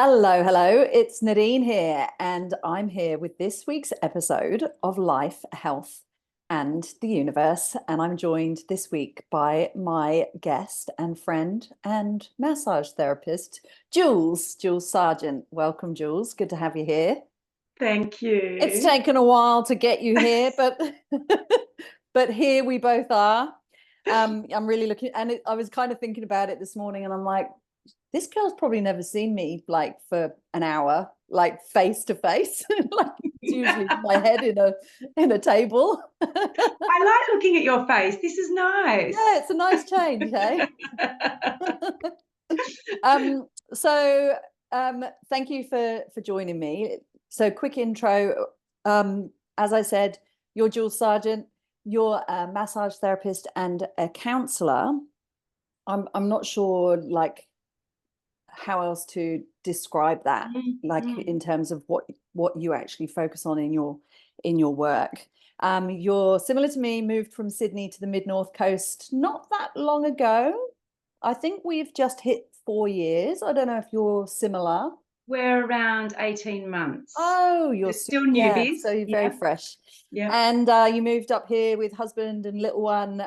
Hello, hello. It's Nadine here, and I'm here with this week's episode of Life, Health, and the Universe. And I'm joined this week by my guest and friend and massage therapist, Jules Sargent. Welcome, Jules. Good to have you here. Thank It's you. taken a while to get you here, but but here we both are. I'm really looking, and I was kind of thinking about it this morning, and I'm like, this girl's probably never seen me like for an hour, like face to face. Like it's usually my head in a table. I like looking at your face. This is Yeah, nice. it's a nice change, hey? Um, so thank you for joining me. So quick intro. As I said, you're Jules Sargent, you're a massage therapist and a counselor. I'm not sure like how else to describe that, like Mm. in terms of what you actually focus on in your work. You're similar to me, moved from Sydney to the mid North Coast not that long ago. I think we've just hit 4 years. I don't know if you're similar. We're around 18 months. Oh, We're still yeah, newbies. so you're very Yeah, fresh. yeah. And you moved up here with husband and little one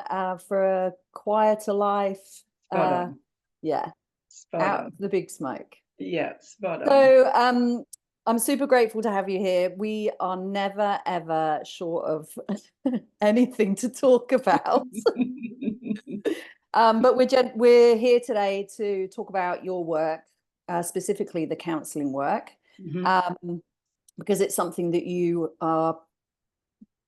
for a quieter life. Spot on. Yeah, Spot out on. of the big smoke. Yeah, spot on. So I'm super grateful to have you here. We are never ever short of anything to talk about. But we're here today to talk about your work, specifically the counselling work, Mhm. um, because it's something that you are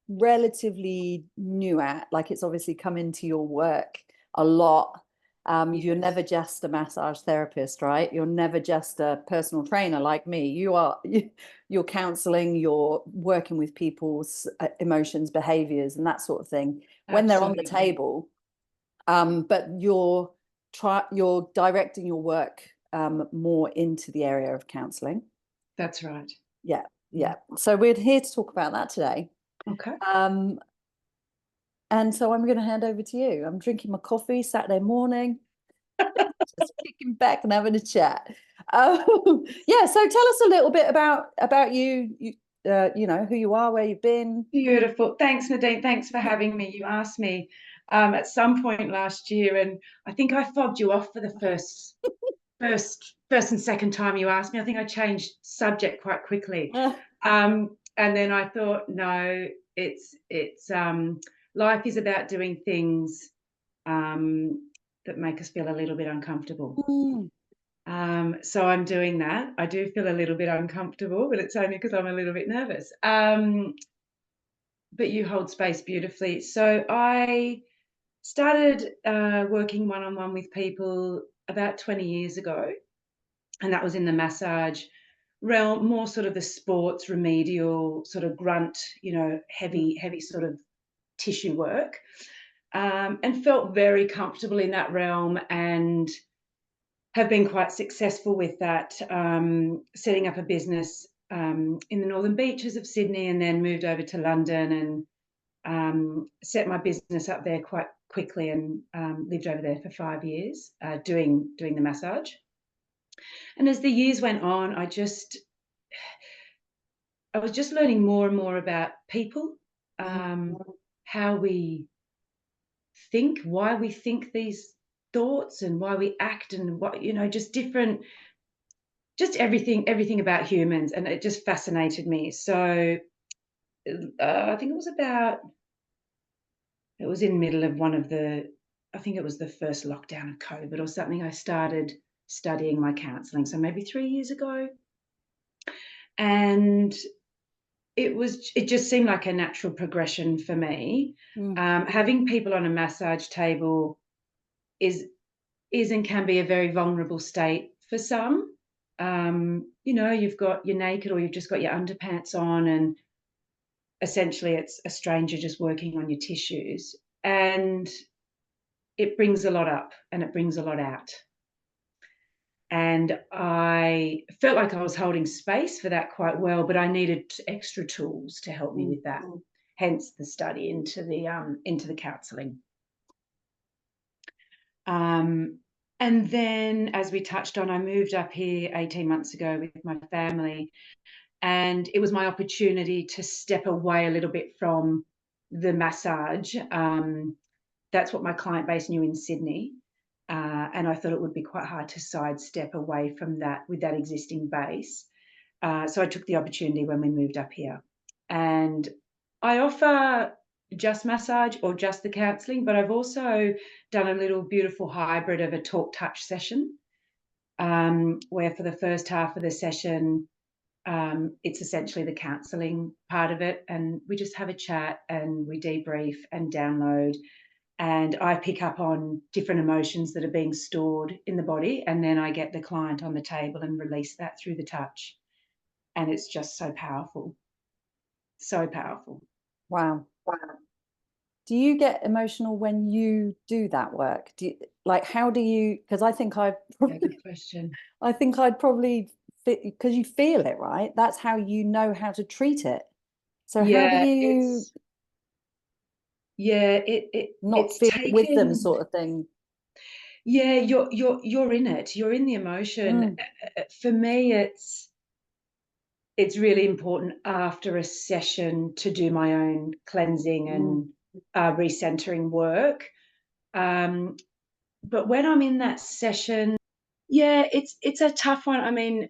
relatively new at. Like it's obviously come into your work a lot. You're never Yes, just a massage therapist, right? You're never just a personal trainer like me. You're counseling, you're working with people's emotions, behaviors, and that sort of thing when they're on the absolutely. table. But you're directing your work more into the area of counseling. That's right. Yeah, Yeah. yeah. So we're here to talk about that today. Okay. Um, And so I'm going to hand over to you. I'm drinking my coffee Saturday morning, just kicking back and having a chat. Yeah, so tell us a little bit about you. You know who you are, where you've been. Beautiful. Thanks, Nadine. Thanks for having me. You asked me at some point last year, and I think I fobbed you off for the first and second time you asked me. I think I changed subject quite quickly. And then I thought, no, it's life is about doing things that make us feel a little bit uncomfortable. Mm. So I'm doing that. I do feel a little bit uncomfortable, but it's only because I'm a little bit nervous. But you hold space beautifully. So I started working one-on-one with people about 20 years ago, and that was in the massage realm, more sort of the sports remedial sort of grunt, heavy sort of tissue work, and felt very comfortable in that realm and have been quite successful with that, setting up a business in the northern beaches of Sydney, and then moved over to London and set my business up there quite quickly, and lived over there for 5 years, doing the massage. And as the years went on, I was just learning more and more about people, um, how we think, why we think these thoughts, and why we act, and what just different, just everything about humans, and it just fascinated me. So I think it was in the middle of I think it was the first lockdown of COVID or something. I started studying my counselling, so maybe 3 years ago, and it just seemed like a natural progression for me. Mm. Having people on a massage table is and can be a very vulnerable state for some. You're naked, or you've just got your underpants on, and essentially it's a stranger just working on your tissues, and it brings a lot up and it brings a lot out. And I felt like I was holding space for that quite well, but I needed extra tools to help me with that. Hence the study into the counselling. And then, as we touched on, I moved up here 18 months ago with my family, and it was my opportunity to step away a little bit from the massage. That's what my client base knew in Sydney. And I thought it would be quite hard to sidestep away from that with that existing base. So I took the opportunity when we moved up here. And I offer just massage or just the counselling, but I've also done a little beautiful hybrid of a talk touch session, where for the first half of the session, it's essentially the counselling part of it. And we just have a chat and we debrief and download. And I pick up on different emotions that are being stored in the body. And then I get the client on the table and release that through the touch. And it's just so powerful. So powerful. Wow. Do you get emotional when you do that work? Do you, like, how do you, because I think I'd Yeah, probably, good question. I think I'd probably, because you feel it, right? That's how you know how to treat it. So how do Yeah, you it's not feel it with them, taken. sort of thing? Yeah, you're in it. You're in the emotion. Mm, For me, it's really important after a session to do my own cleansing mm, and recentering work. Um, but when I'm in that session, yeah, it's a tough one. I mean,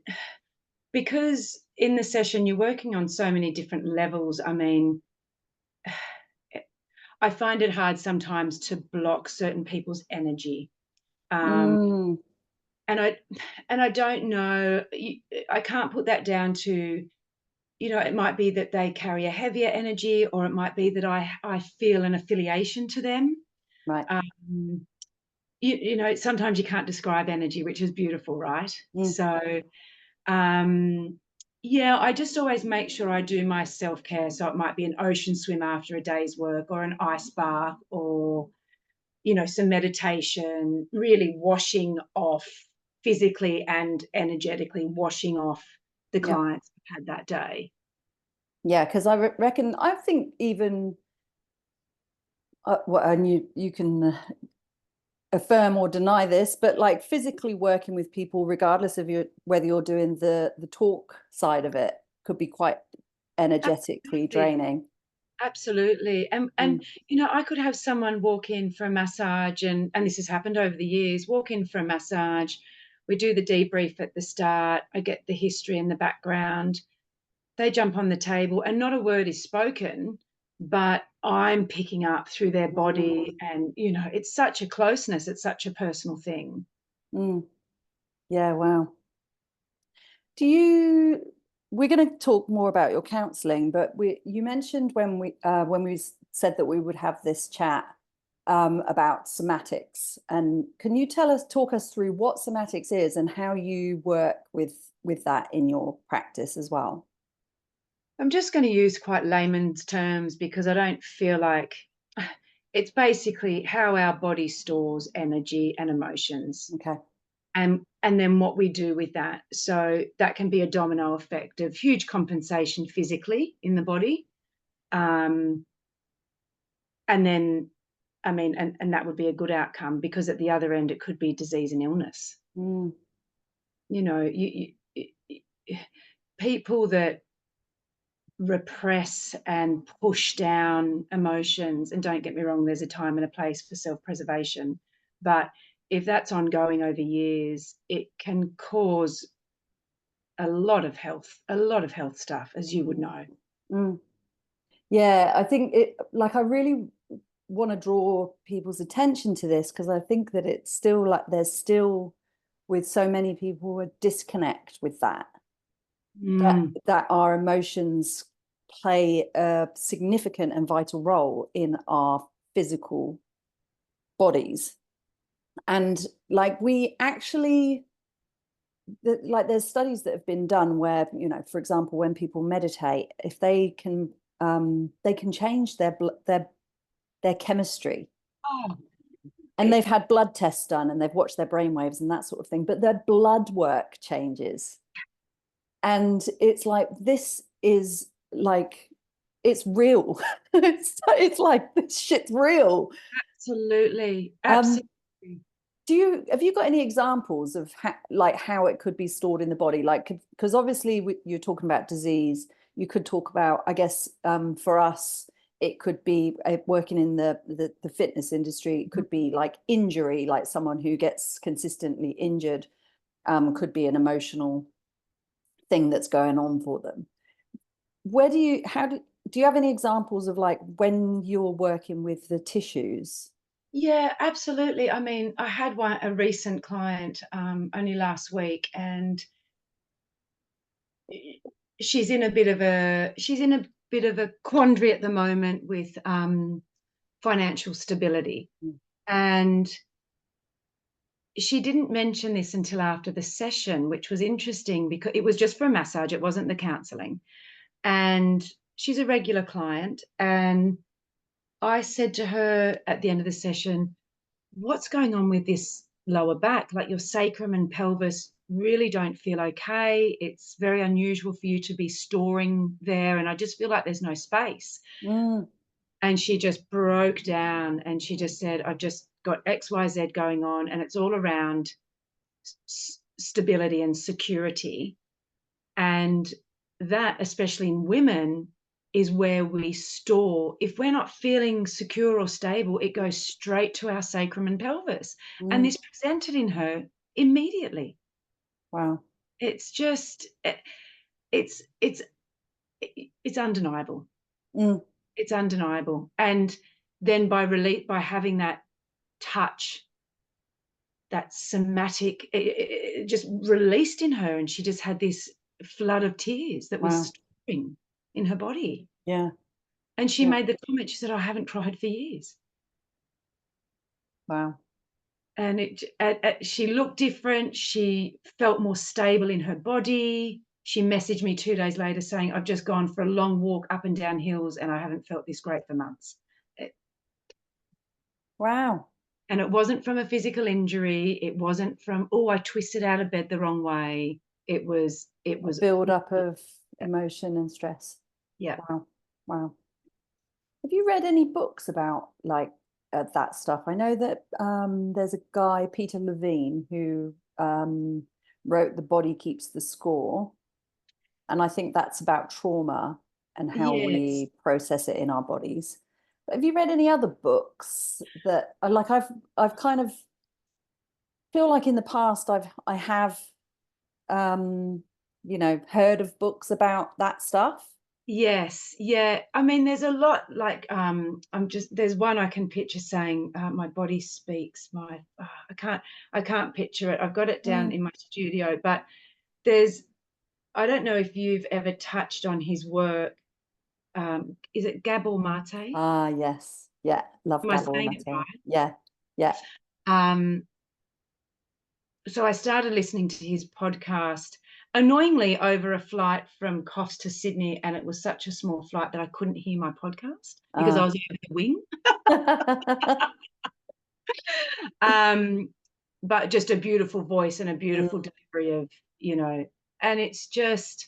because in the session you're working on so many different levels. I mean, I find it hard sometimes to block certain people's energy. Um, mm, and I don't know. I can't put that down to, it might be that they carry a heavier energy, or it might be that I feel an affiliation to them. right. Um, sometimes you can't describe energy, which is beautiful, right? Mm, So, um, yeah, I just always make sure I do my self-care. So it might be an ocean swim after a day's work, or an ice bath, or, some meditation, really washing off physically and energetically, washing off the yeah. clients I've had that day. Yeah, because I reckon, I think even, well, and you can affirm or deny this, but like physically working with people, regardless of whether you're doing the talk side of it, could be quite energetically Absolutely. draining. Absolutely. And Mm, I could have someone walk in for a massage, and this has happened over the years, walk in for a massage. We do the debrief at the start. I get the history and the background. They jump on the table and not a word is spoken, but I'm picking up through their mm, body, and it's such a closeness, it's such a personal thing. mm. Yeah, wow. Do you, we're going to talk more about your counseling, but you mentioned when we said that we would have this chat about somatics, and can you talk us through what somatics is and how you work with that in your practice as well? I'm just going to use quite layman's terms because I don't feel like it's basically how our body stores energy and emotions, Okay. and then what we do with that. So that can be a domino effect of huge compensation physically in the body. Um, and then, I mean, and that would be a good outcome, because at the other end, it could be disease and illness. Mm, You know, people that repress and push down emotions, and don't get me wrong, there's a time and a place for self-preservation, but if that's ongoing over years, it can cause a lot of health stuff, as you would know. mm. Yeah, I think I really want to draw people's attention to this because I think that it's still like there's still with so many people a disconnect with Mm, that our emotions play a significant and vital role in our physical bodies. And like we actually like there's studies that have been done where, for example, when people meditate, if they can change their chemistry. oh, And they've had blood tests done and they've watched their brainwaves and that sort of thing, but their blood work changes. And it's like, this is like, it's real. It's like, this shit's real. absolutely, Um, absolutely. have you got any examples of how it could be stored in the body? Like, because obviously you're talking about disease. You could talk about, I guess, for us, it could be working in the fitness industry. It could be like injury, like someone who gets consistently injured, could be an emotional thing that's going on for them. Do you have any examples of like when you're working with the tissues? Yeah, absolutely. I mean, I had a recent client only last week, and she's in a bit of a quandary at the moment with financial stability. Mm. And she didn't mention this until after the session, which was interesting because it was just for a massage, it wasn't the counseling. And she's a regular client, and I said to her at the end of the session, what's going on with this lower back? Like, your sacrum and pelvis really don't feel okay. It's very unusual for you to be storing there. And I just feel like there's no space. Mm. And she just broke down and she just said, I've just got XYZ going on, and it's all around stability and security. And that, especially in women, is where we store. If we're not feeling secure or stable, it goes straight to our sacrum and pelvis. And Mm. this presented in her immediately. Wow. It's just, it's undeniable. Mm. It's undeniable. And then by having that touch, that somatic, it just released in her, and she just had this flood of tears that was Wow. storing in her body. Yeah. And she Yeah. made the comment, she said, I haven't cried for years. Wow. And she looked different. She felt more stable in her body. She messaged me 2 days later saying, I've just gone for a long walk up and down hills and I haven't felt this great for months. Wow. And it wasn't from a physical injury. It wasn't from, oh, I twisted out of bed the wrong way. It was A build up of emotion and stress. yeah. Wow. Wow. Have you read any books about like that stuff? I know that there's a guy, Peter Levine, who wrote The Body Keeps the Score. And I think that's about trauma and how Yes. we process it in our bodies. But have you read any other books that like I've kind of feel like in the past I have heard of books about that stuff. Yes, yeah. I mean, there's a lot like there's one I can picture saying, my body speaks. I can't picture it. I've got it down Mm. in my studio, but there's I don't know if you've ever touched on his work. Is it Gabor Maté? Ah, yes. Yeah. Love Am I Gabor saying it Maté. right? Yeah. Yeah. So I started listening to his podcast, annoyingly over a flight from Coffs to Sydney, and it was such a small flight that I couldn't hear my podcast because I Uh, was over the wing. um, but just a beautiful voice and a beautiful mm, delivery of, and it's just,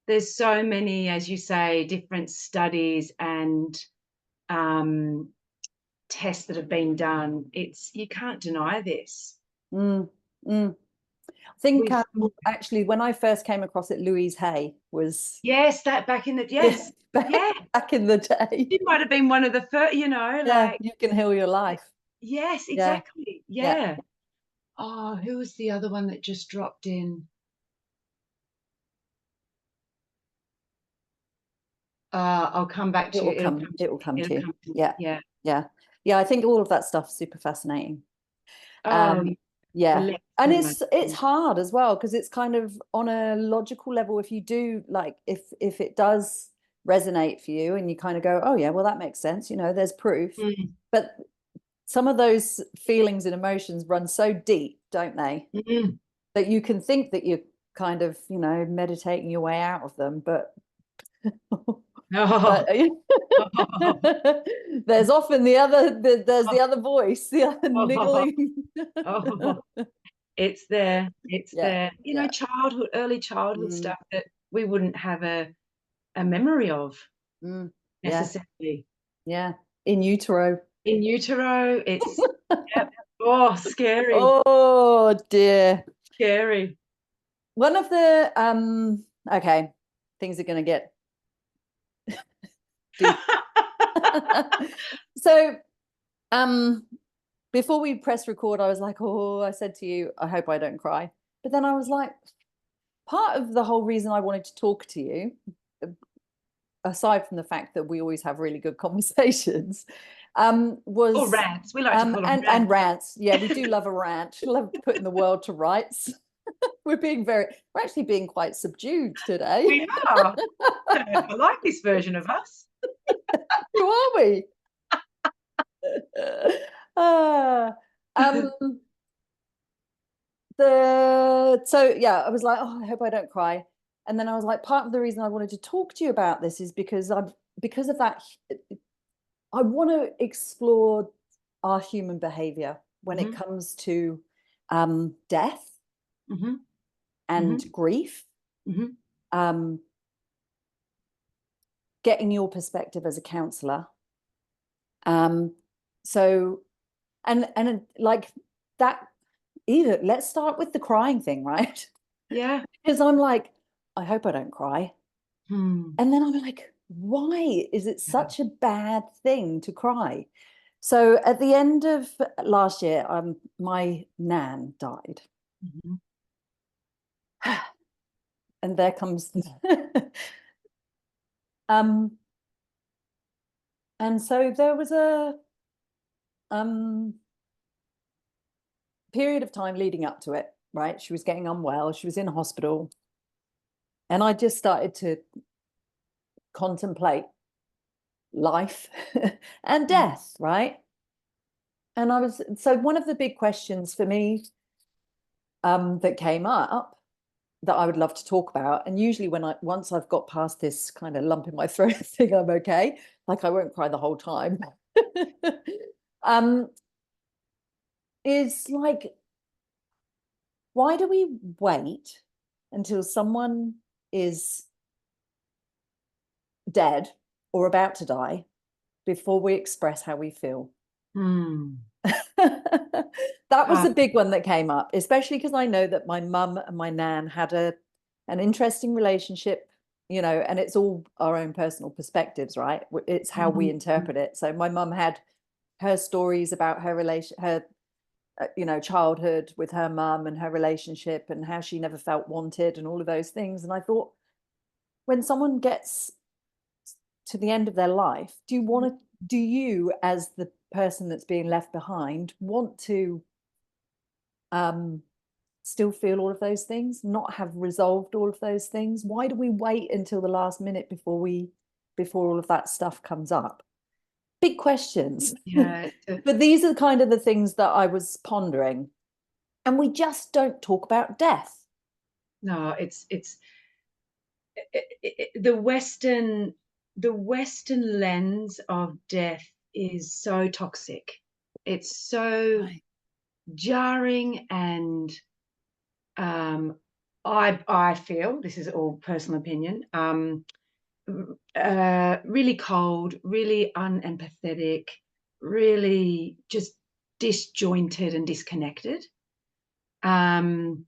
there's so many, as you say, different studies and tests that have been done. You can't deny this. mm, mm. I think We've actually when I first came across it, Louise Hay was Yes, that back in the yes, yeah. back in the day. She might have been one of the first, Yeah, like you can heal your life. yes, Yeah, exactly. yeah. Yeah. Oh, who was the other one that just dropped in? I'll come back It to you. will come. It will come It'll to you. come to me. Yeah, Yeah. yeah, yeah. I think all of that stuff's super fascinating. Oh, Um, the yeah, and lesson. it's hard as well because it's kind of on a logical level. If you do like, if it does resonate for you, and you kind of go, oh yeah, well that makes sense. There's proof. Mm, But some of those feelings and emotions run so deep, don't they? mm. That you can think that you're kind of, meditating your way out of them, but Oh, but there's often there's the other voice, the other oh, niggling. oh. It's there. It's Yeah, there. yeah. Early childhood Mm, stuff that we wouldn't have a memory of mm, yeah, necessarily. yeah. In utero. In utero, it's yep. Oh, scary, Oh dear. scary. One of the okay, things are going to get deep. So before we press record, I was like, oh, I said to you, I hope I don't cry. But then I was like, part of the whole reason I wanted to talk to you, aside from the fact that we always have really good conversations, Or was rants. We like to call them and rants. rants. Yeah, we do love a rant. Love putting the world to rights. We're actually being quite subdued today. We are. I don't know if I like this version of us. Who are we? Ah, um, I was like, oh, I hope I don't cry. And then I was like, part of the reason I wanted to talk to you about this is because of that. I want to explore our human behavior when it comes to death Mm-hmm. and Mm-hmm. grief. Mm-hmm. Um, getting your perspective as a counselor. So and like that, either let's start with the crying thing, right? Yeah. Because I'm like, I hope I don't cry. Hmm. And then I'm like, why is it Yeah. such a bad thing to cry? So at the end of last year, my nan died. Mm-hmm. And there comes um and so there was a um period of time leading up to it, right? She was getting unwell, she was in hospital, and I just started to contemplate life and death, right? And so one of the big questions for me that came up that I would love to talk about, and usually once I've got past this kind of lump in my throat thing, I'm okay. Like I won't cry the whole time. um, is like, why do we wait until someone is dead or about to die before we express how we feel? Hmm. That was the big one that came up, especially because I know that my mum and my nan had an interesting relationship, and it's all our own personal perspectives, right? It's how we interpret it. So my mum had her stories about her childhood with her mum and her relationship and how she never felt wanted and all of those things. And I thought, when someone gets to the end of their life, do you, as the person that's being left behind, want to um, still feel all of those things, not have resolved all of those things? Why do we wait until the last minute before all of that stuff comes up? Big questions. Yeah. But these are kind of the things that I was pondering. And we just don't talk about death. No, it's the Western lens of death is so toxic. It's so Right. jarring, and I feel, this is all personal opinion, really cold, really unempathetic, really just disjointed and disconnected. Um,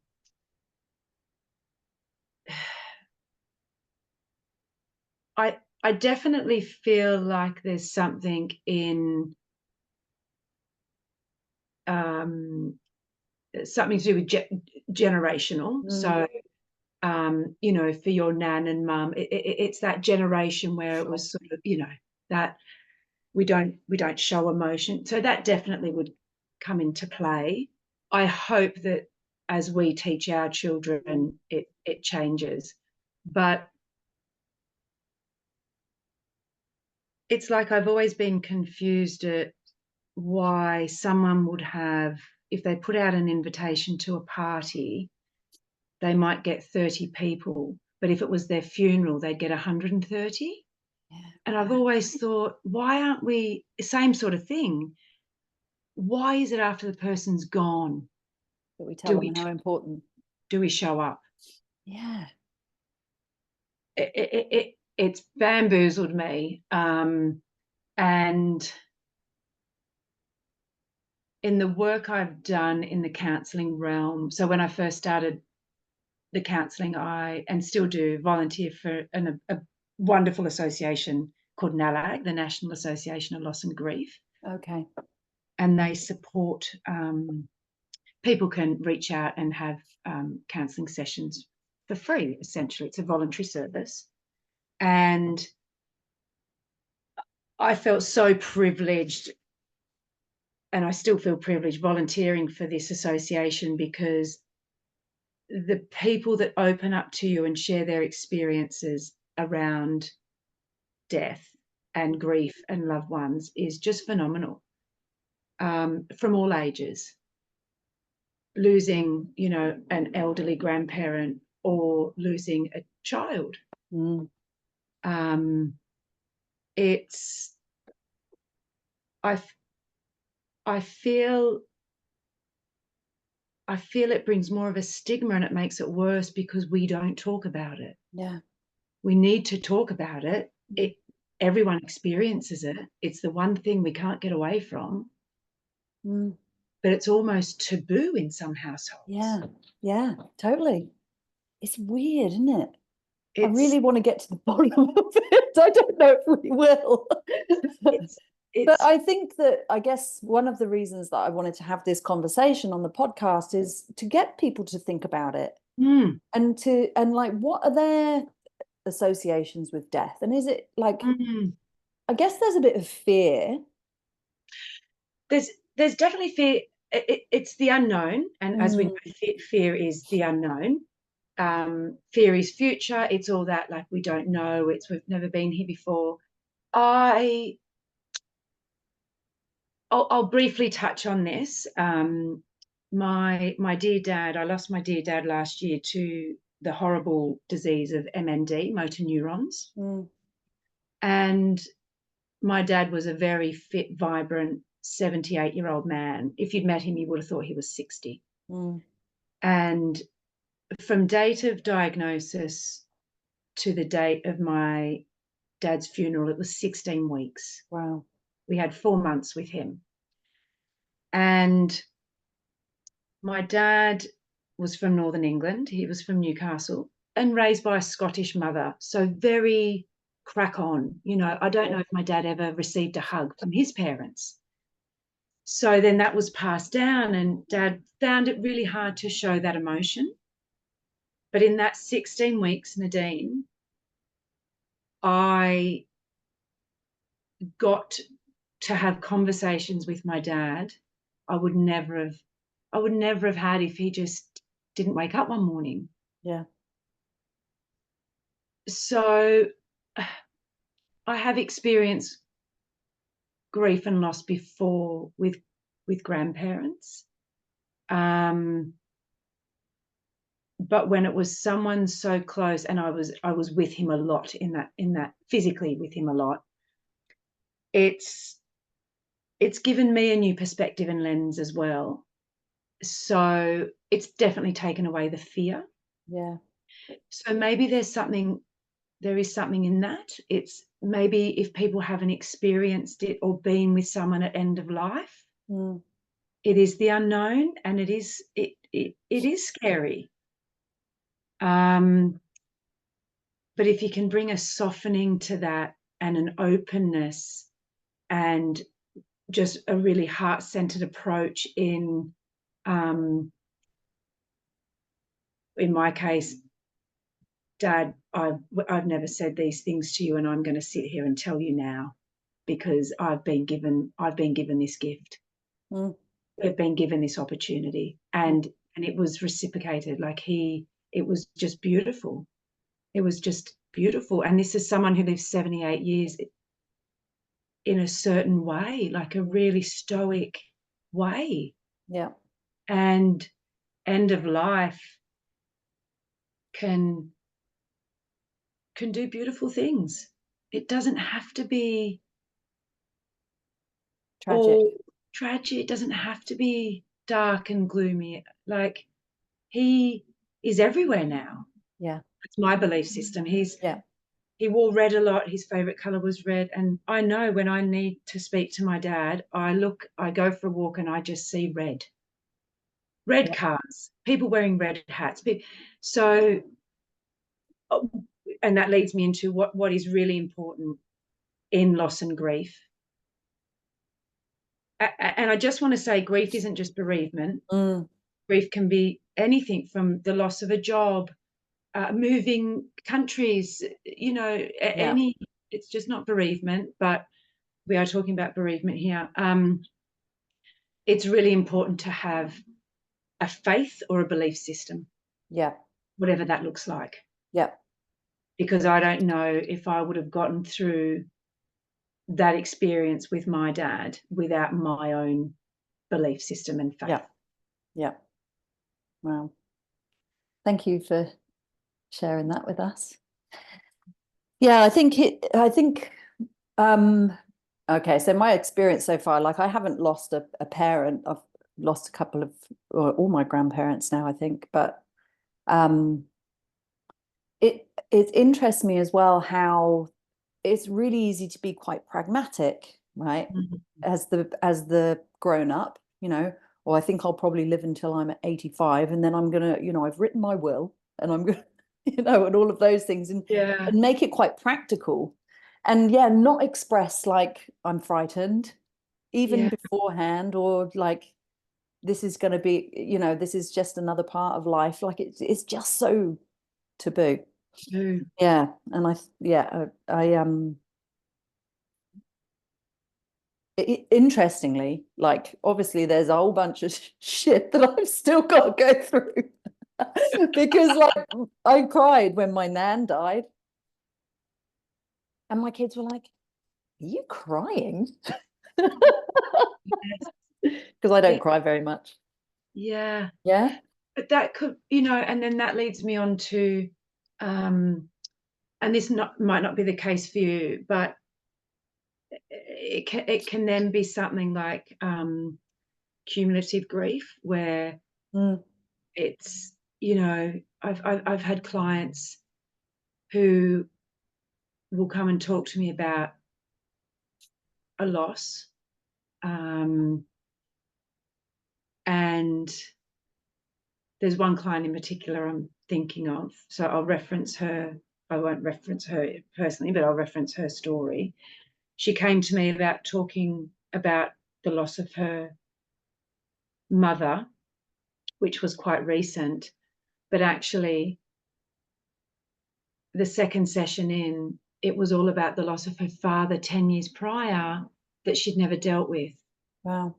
I definitely feel like there's something in something to do with generational. So for your nan and mum, it's that generation where it Sure. was sort of, that we don't show emotion. So that definitely would come into play. I hope that as we teach our children, it changes. But it's like I've always been confused at why someone would have, if they put out an invitation to a party, they might get 30 people, but if it was their funeral, they'd get 130. Yeah. And I've always thought, why aren't we, same sort of thing? Why is it after the person's gone But we tell do we them how important. do we show up? Yeah. It's bamboozled me, and in the work I've done in the counselling realm, so when I first started the counselling, and still do, volunteer for a wonderful association called NALAG, the National Association of Loss and Grief. Okay. And they support, people can reach out and have counselling sessions for free, essentially. It's a voluntary service. And I felt so privileged, and I still feel privileged volunteering for this association, because the people that open up to you and share their experiences around death and grief and loved ones is just phenomenal, from all ages. Losing, you know, an elderly grandparent or losing a child. It's, I feel it brings more of a stigma, and it makes it worse because we don't talk about it. Yeah. We need to talk about it. Everyone experiences it. It's the one thing we can't get away from. But it's almost taboo in some households. Yeah, totally. It's weird, isn't it? I really want to get to the bottom of it. I don't know if we will. But I think that, I guess one of the reasons that I wanted to have this conversation on the podcast is to get people to think about it, and like, what are their associations with death? And is it like, I guess there's a bit of fear. There's definitely fear. It's the unknown, and as we know, fear is the unknown. Fear is future. It's all that, like, we don't know. We've never been here before. I'll briefly touch on this. My dear dad, I lost my dear dad last year to the horrible disease of MND, motor neurons. And my dad was a very fit, vibrant 78-year-old man. If you'd met him, you would have thought he was 60. And from date of diagnosis to the date of my dad's funeral, it was 16 weeks. Wow. We had 4 months with him. And my dad was from Northern England. He was from Newcastle and raised by a Scottish mother. So very crack on. You know, I don't know if my dad ever received a hug from his parents. So then that was passed down, and Dad found it really hard to show that emotion. But in that 16 weeks, Nadine, I got to have conversations with my dad I would never have had if he just didn't wake up one morning. Yeah. So I have experienced grief and loss before with grandparents. But when it was someone so close, and I was with him a lot in that physically with him a lot, it's given me a new perspective and lens as well. So it's definitely taken away the fear. Yeah. So maybe there is something in that. It's maybe if people haven't experienced it or been with someone at end of life, it is the unknown, and it is scary. But if you can bring a softening to that and an openness and just a really heart-centered approach in my case, Dad, I've never said these things to you, and I'm going to sit here and tell you now because I've been given this gift. I've been given this opportunity, and it was reciprocated. Like it was just beautiful. It was just beautiful. And this is someone who lived 78 years in a certain way, like a really stoic way. Yeah. And end of life can do beautiful things. It doesn't have to be tragic. It doesn't have to be dark and gloomy. Like, he is everywhere now. Yeah. It's my belief system. He's He wore red a lot. His favorite color was red. And I know when I need to speak to my dad, I go for a walk and I just see red Yeah. cars, people wearing red hats. So, and that leads me into what is really important in loss and grief. And I just want to say, grief isn't just bereavement. Mm. Grief can be anything from the loss of a job, moving countries, Yeah. it's just not bereavement, but we are talking about bereavement here. It's really important to have a faith or a belief system, Yeah. whatever that looks like, Yeah. because I don't know if I would have gotten through that experience with my dad without my own belief system and faith. Yeah. Yeah. Wow. Thank you for sharing that with us. Yeah, okay, so my experience so far, like I haven't lost a parent. I've lost a couple of, or all my grandparents now, I think, but um it interests me as well how it's really easy to be quite pragmatic, right? Mhm. As the grown up, or I think I'll probably live until I'm 85 and then I'm gonna, I've written my will and I'm gonna, and all of those things Yeah, and make it quite practical. And yeah, not express like I'm frightened, even yeah, beforehand, or like this is gonna be, this is just another part of life. Like it's just so taboo. do. Yeah. And interestingly, like obviously there's a whole bunch of shit that I've still got to go through because like I cried when my nan died and my kids were like, are you crying? Yes. Because I Yeah, don't cry very much. yeah. Yeah. But that could, and then that leads me on to, and this might not be the case for you, but it can then be something like cumulative grief, where Mm. it's, I've had clients who will come and talk to me about a loss, and there's one client in particular I'm thinking of, so I'll reference her. I won't reference her personally, but I'll reference her story. She came to me about talking about the loss of her mother, which was quite recent, but actually the second session in, it was all about the loss of her father 10 years prior that she'd never dealt with. Wow.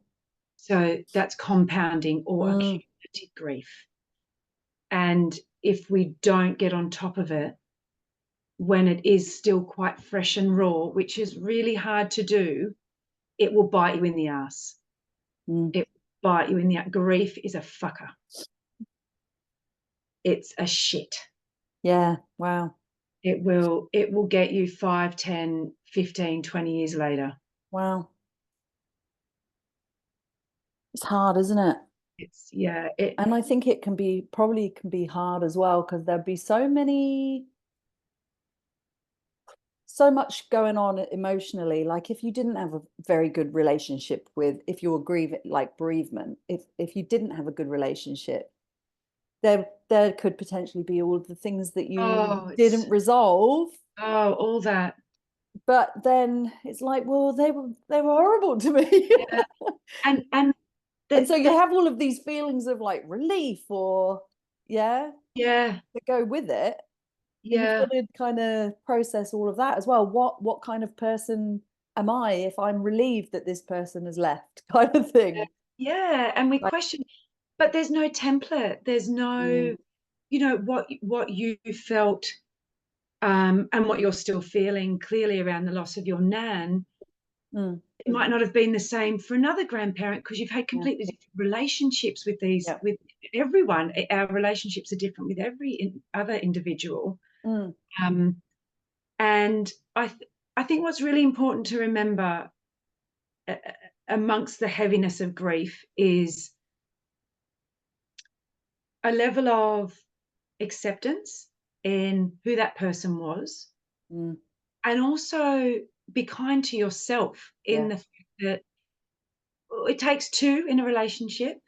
So that's compounding or Mm. accumulative grief. And if we don't get on top of it when it is still quite fresh and raw, which is really hard to do, it will bite you in the ass. Mm. It will bite you in the ass. Grief is a fucker. It's a shit. Yeah. Wow. It will get you 5, 10, 15, 20 years later. Wow. It's hard, isn't it? It's, yeah, And I think it probably can be hard as well because there'd be so much going on emotionally. Like if you didn't have a very good relationship if you were grieving, like bereavement, if you didn't have a good relationship, there could potentially be all of the things that you oh, didn't resolve. all that. But then it's like, well, they were horrible to me. Yeah. And And so that, you have all of these feelings of like relief or yeah, yeah, to go with it. But you've yeah, got to kind of process all of that as well. What kind of person am I if I'm relieved that this person has left, kind of yeah, thing. yeah. And we Like, question, but there's no template. There's mm, no, what you felt, and what you're still feeling clearly around the loss of your nan. mm, It might not have been the same for another grandparent because you've had yeah, completely different relationships yeah, with everyone. Our relationships are different with every other individual. mm, Um, and I think what's really important to remember, uh, amongst the heaviness of grief, is a level of acceptance in who that person was, Mm, and also be kind to yourself in yeah. the fact that it takes two in a relationship.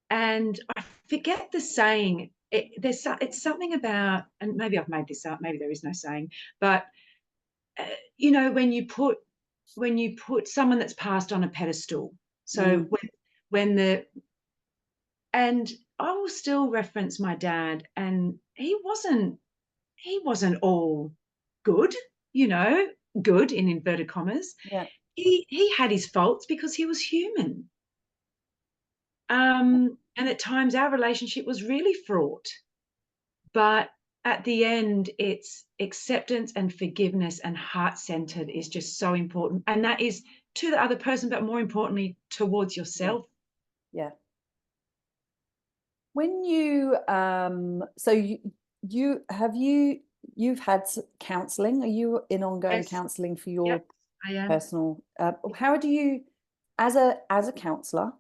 And I forget the saying. It's something about, and maybe I've made this up. Maybe there is no saying, but uh, when you put someone that's passed on a pedestal. So Mm, when the and I will still reference my dad, and he wasn't all good, you know, good in inverted commas. yeah. He had his faults because he was human. And at times our relationship was really fraught. But at the end, it's acceptance and forgiveness and heart centered is just so important. And that is to the other person, but more importantly, towards Yeah. yourself. Yeah. When you so you have you've had counseling? Are you in ongoing Yes. counseling for Yep. your I am. personal how do you as a counselor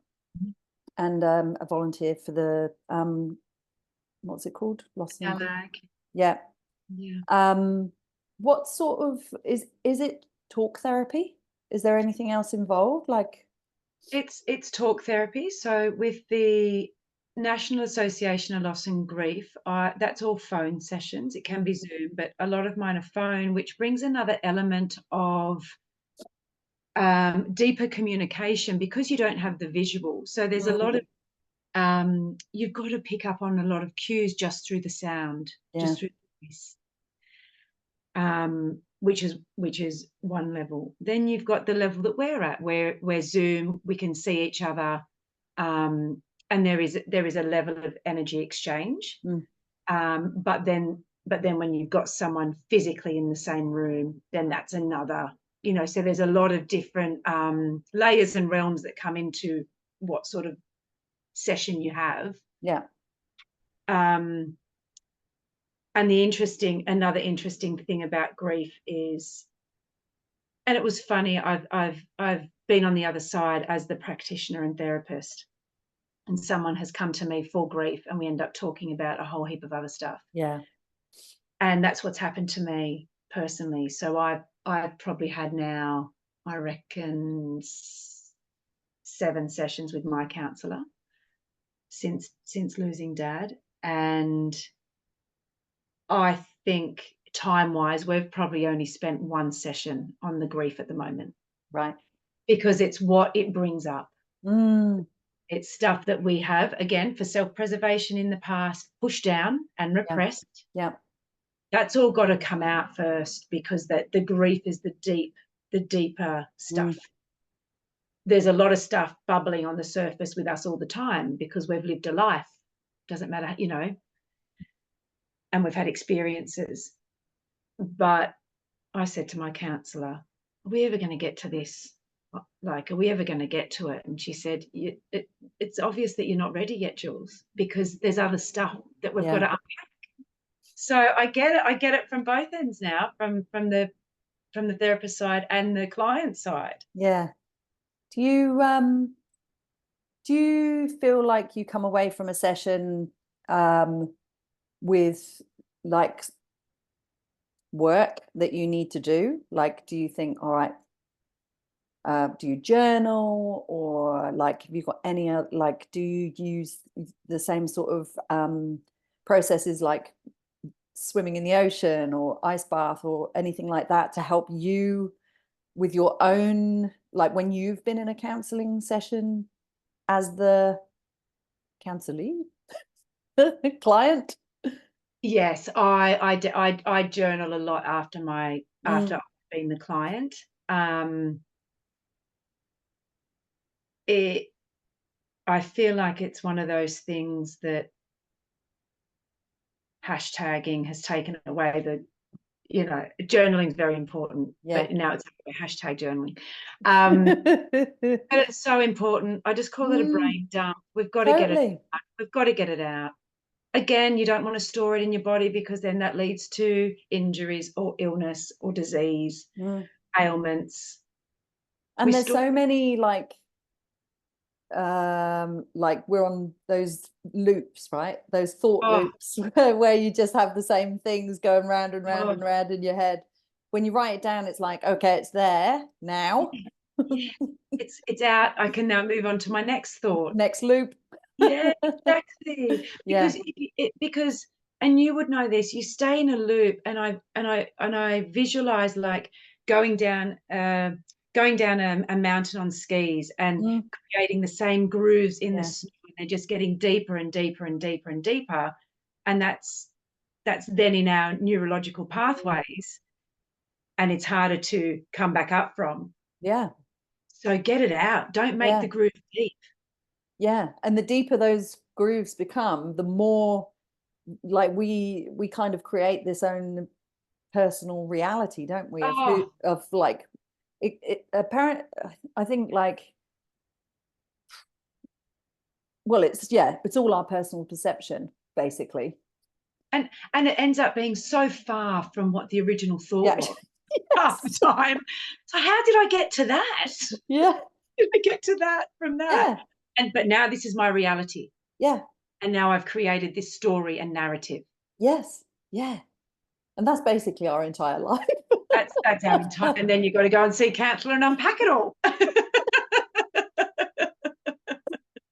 and a volunteer for the what's it called? Lost and Galag. yeah. Yeah. Um what sort of is it talk therapy? Is there anything else involved? Like It's talk therapy. So with the National Association of Loss and Grief, that's all phone sessions. It can mm, be Zoom, but a lot of mine are phone, which brings another element of deeper communication because you don't have the visual. So there's a mm, lot of you've got to pick up on a lot of cues just through the sound, yeah, just through the voice, which is one level. Then you've got the level that we're at, where Zoom, we can see each other, and there is a level of energy exchange. mm, But then when you've got someone physically in the same room, then that's another, so there's a lot of different layers and realms that come into what sort of session you have. yeah, um, and another interesting thing about grief is, and it was funny, I've been on the other side as the practitioner and therapist, and someone has come to me for grief, and we end up talking about a whole heap of other stuff. yeah, And that's what's happened to me personally. So I've probably had now, I reckon, 7 sessions with my counsellor since losing dad. And I think time wise, we've probably only spent one session on the grief at the moment, right. because it's what it brings up. Mm, It's stuff that we have, again, for self preservation in the past, pushed down and yeah, repressed. yeah, That's all got to come out first, because the grief is the deeper mm, stuff. There's a lot of stuff bubbling on the surface with us all the time because we've lived a life. Doesn't matter, and we've had experiences. But I said to my counsellor, "Are we ever going to get to this? Like, are we ever going to get to it?" And she said, "It's obvious that you're not ready yet, Jules, because there's other stuff that we've got yeah, to." So I get it. I get it from both ends now, from the therapist side and the client side. yeah. Do you do you feel like you come away from a session with like work that you need to do? Like, do you think, all right, do you journal, or like have you got any other, like do you use the same sort of processes like swimming in the ocean or ice bath or anything like that to help you with your own, like when you've been in a counseling session as the counselee client? Yes, I journal a lot after Mm, I've been the client. It I feel like it's one of those things that hashtagging has taken away journaling is very important, yeah. but now it's hashtag journaling. Um, but it's so important. I just call it a Mm, brain dump. We've got to get it totally. out. We've got to get it out. Again, you don't want to store it in your body, because then that leads to injuries or illness or disease, Mm. ailments. We And there's store so many like we're on those loops, right? Those thought oh, loops where you just have the same things going round and round oh, and round in your head. when you write it down, it's like, okay, it's there now. Yeah. It's out. I can now move on to my next thought. Next loop. Yeah, exactly. Yeah. Because and you would know this, you stay in a loop, and I visualize like going down a mountain on skis and creating the same grooves in the snow, and they're just getting deeper and deeper and deeper and deeper. And that's then in our neurological pathways, and it's harder to come back up from. Yeah. So get it out. Don't make the groove deep. Yeah. And the deeper those grooves become, the more like we kind of create this own personal reality, don't we? Of who, Oh, of like it apparent. I think like, well, it's all our personal perception, basically. and it ends up being so far from what the original thought Yeah. was half the time. So how did I get to that? Yeah. Did I get to that from that? Yeah. But now this is my reality. Yeah. And now I've created this story and narrative. Yes. Yeah. And that's basically our entire life. That's our entire, and then you've got to go and see counselor and unpack it all.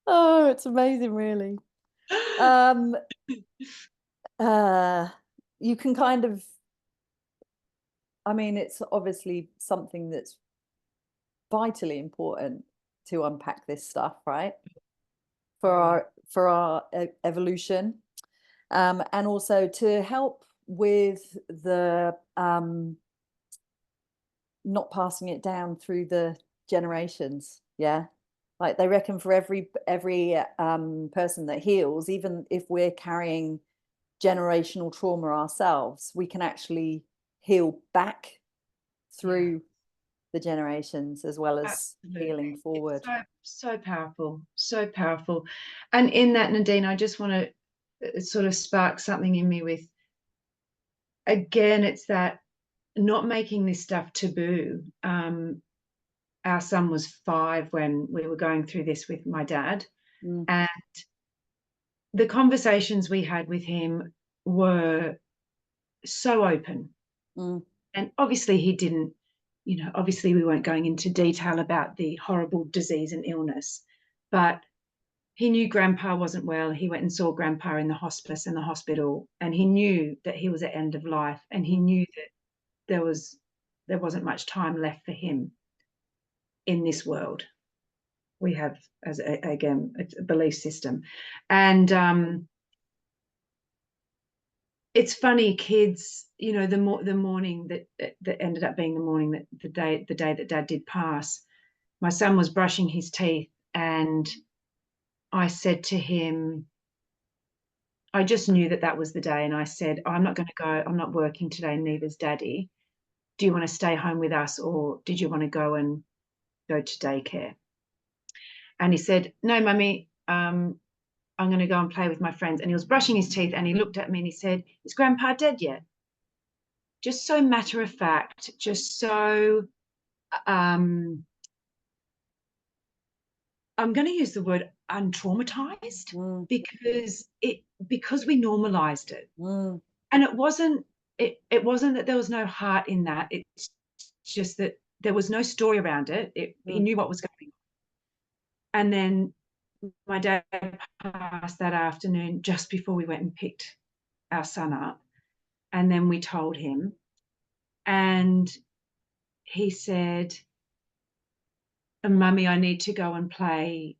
Oh, it's amazing, really. Um, you can kind of, I mean, it's obviously something that's vitally important to unpack this stuff, right? For our evolution, and also to help with the not passing it down through the generations. Yeah. Like they reckon for every person that heals, even if we're carrying generational trauma ourselves, we can actually heal back through the generations as well as healing forward. It's so powerful, so powerful. And in that, Nadine, I just want to sort of spark something in me with, again, it's that not making this stuff taboo. Our son was 5 when we were going through this with my dad, and the conversations we had with him were so open. And obviously he didn't, obviously we weren't going into detail about the horrible disease and illness, but he knew grandpa wasn't well. He went and saw grandpa in the hospice and the hospital, and he knew that he was at end of life, and he knew that there wasn't much time left for him in this world. We have, again, it's a belief system. And it's funny, kids, the morning that ended up being the morning that the day that dad did pass, my son was brushing his teeth, and I said to him, I just knew that was the day, and I said, I'm not going to go, I'm not working today, neither's daddy. Do you want to stay home with us, or did you want to go to daycare? And he said, no, mummy, I'm going to go and play with my friends. And he was brushing his teeth, and he looked at me and he said, is grandpa dead yet? Just so matter of fact, just so I'm going to use the word untraumatized, because we normalized it. And it wasn't that there was no heart in that. It's just that there was no story around it. He knew what was going on. And then my dad passed that afternoon just before we went and picked our son up. And then we told him, and he said, Mummy, I need to go and play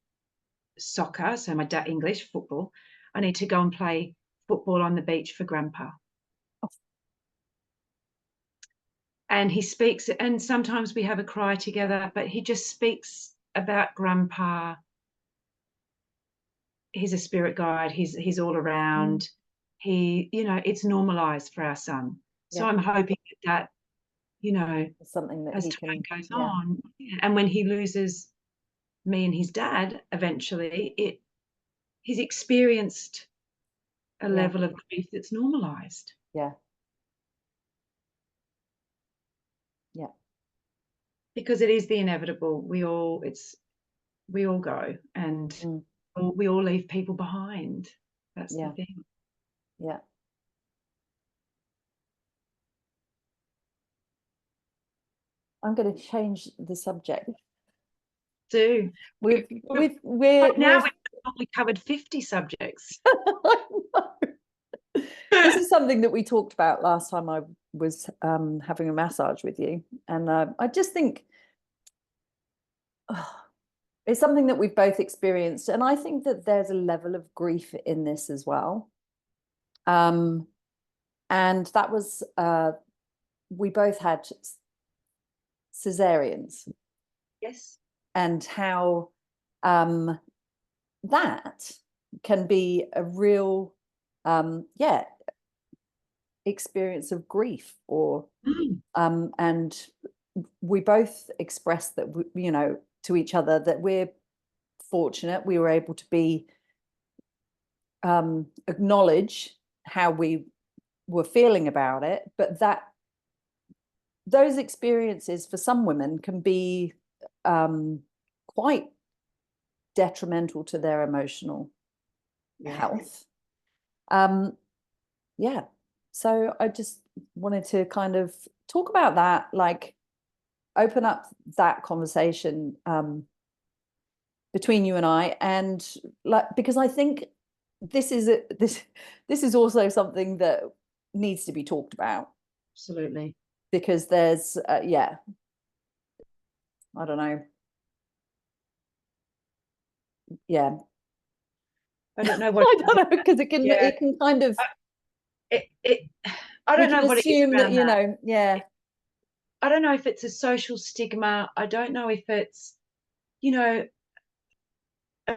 soccer. So my dad, English, football. I need to go and play football on the beach for grandpa. And he speaks, and sometimes we have a cry together, but he just speaks about grandpa. He's a spirit guide. He's all around. It's normalized for our son. So I'm hoping that something that as he time can goes on, and when he loses me and his dad, eventually, he's experienced a level of grief that's normalized. Yeah. Because it is the inevitable. We all go, and we all leave people behind. That's the thing. Yeah. I'm going to change the subject. Do. We're Now we've probably covered 50 subjects. This is something that we talked about last time I was having a massage with you, and I just think it's something that we've both experienced, and I think that there's a level of grief in this as well. And that was we both had cesareans. Yes. And how that can be a real experience of grief, or and we both expressed that to each other that we're fortunate we were able to be acknowledge how we were feeling about it, but that those experiences for some women can be quite detrimental to their emotional health. So I just wanted to kind of talk about that, like open up that conversation between you and I, and like, because I think this is also something that needs to be talked about. Absolutely. Because there's I don't know. Yeah. I don't know what I don't know, because it can kind of I don't know what it is that, I don't know if it's a social stigma. I don't know if it's, and